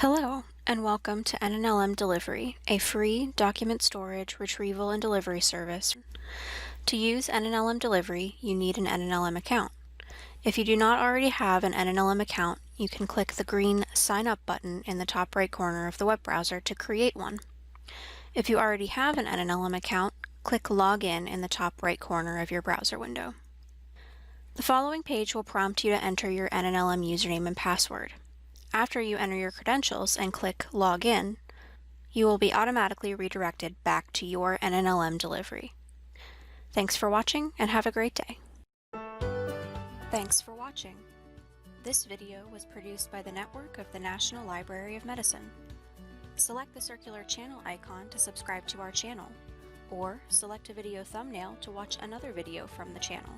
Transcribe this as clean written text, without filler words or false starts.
Hello, and welcome to NNLM Delivery, a free document storage, retrieval, and delivery service. To use NNLM Delivery, you need an NNLM account. If you do not already have an NNLM account, you can click the green Sign Up button in the top right corner of the web browser to create one. If you already have an NNLM account, click Login in the top right corner of your browser window. The following page will prompt you to enter your NNLM username and password. After you enter your credentials and click Login, you will be automatically redirected back to your NNLM Delivery. Thanks for watching and have a great day. Thanks for watching. This video was produced by the network of the National Library of Medicine. Select the circular channel icon to subscribe to our channel, or select a video thumbnail to watch another video from the channel.